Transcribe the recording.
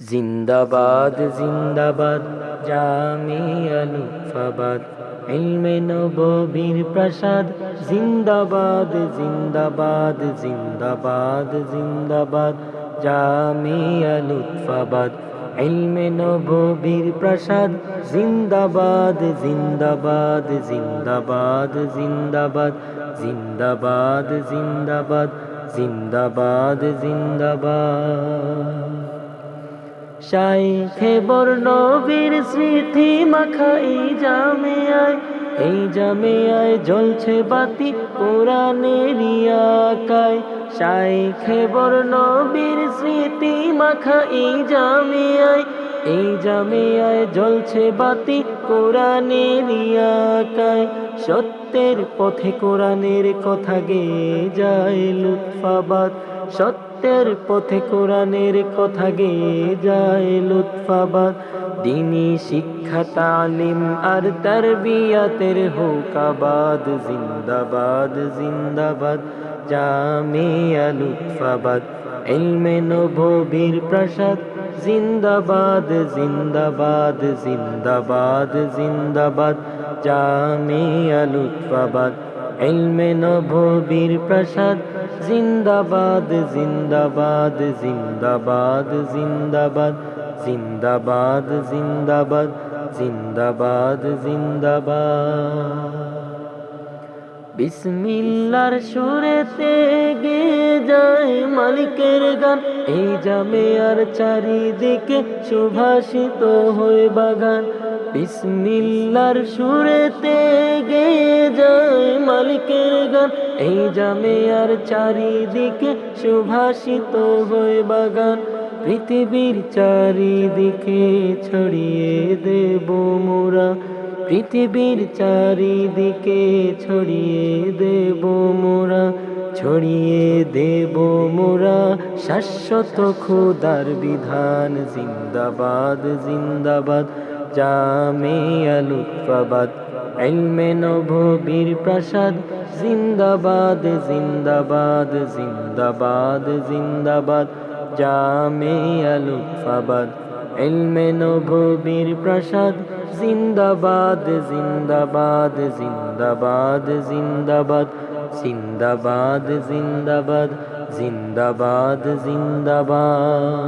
জিন্দাবাদ জিন্দাবাদ জামিয়া লুৎফাবাদ ইলমে নববীর প্রসাদ জিন্দাবাদ জিন্দাবাদ জিন্দাবাদ জিন্দাবাদ জামিয়া লুৎফাবাদ ইলমে নববীর প্রসাদ জিন্দাবাদ জিন্দাবাদ জিন্দাবাদ জিন্দাবাদ জিন্দাবাদ জিন্দাবাদ জিন্দাবাদ জিন্দাবাদ শাইখে বর্ণবীর স্মৃতি মাখা এই জামিয়ায় জ্বলছে বাতি কোরআনেরই আকায়। শাইখে বর্ণবীর স্মৃতি মাখা এই জামিয়ায় জ্বলছে বাতি কোরআনেরই আকায়। সত্যের পথে কোরআনের কথা গেয়ে যায় লুৎফাবাদ, সত্যের পথে কোরআনের কথা গেয়ে যায় লুৎফাবাদ। দ্বীনি শিক্ষা তালিম আর তারবিয়াতের হোক আবাদ, জিন্দাবাদ জিন্দাবাদ জামিয়া লুৎফাবাদ ইলমে নববীর প্রসাদ জিন্দাবাদ জিন্দাবাদ জিন্দাবাদ জিন্দাবাদ জামিয়া লুৎফাবাদ ইলমে নববীর প্রসাদ জিন্দাবাদ জিন্দাবাদ জিন্দাবাদ জিন্দাবাদ জিন্দাবাদ জিন্দাবাদ জিন্দাবাদ জিন্দাবাদ। বিসমিল্লার সুরেতে গেয়ে যায় মালিকের গান, এই জামিয়ার চারিদিকে সুভাষিত হয়ে বাগান। বিসমিল্লার সুরেতে গেয়ে যায় মালিকের গান, এই জামিয়ার চারিদিকে সুভাষিত হয়ে বাগান। পৃথিবীর চারিদিকে ছড়িয়ে দেব মোরা, পৃথিবীর চারিদিকে ছড়িয়ে দেব মোরা, ছড়িয়ে দেব মোরা শাশ্বত খোদার বিধান। জিন্দাবাদ জিন্দাবাদ জামিয়া লুৎফাবাদ ইলমে নববীর প্রসাদ জিন্দাবাদ জিন্দাবাদ জিন্দাবাদ জিন্দাবাদ জামিয়া লুৎফাবাদ ইলমে নববীর প্রসাদ জিন্দাবাদ জিন্দাবাদ জিন্দাবাদ জিন্দাবাদ জিন্দাবাদ জিন্দাবাদ জিন্দাবাদ জিন্দাবাদ।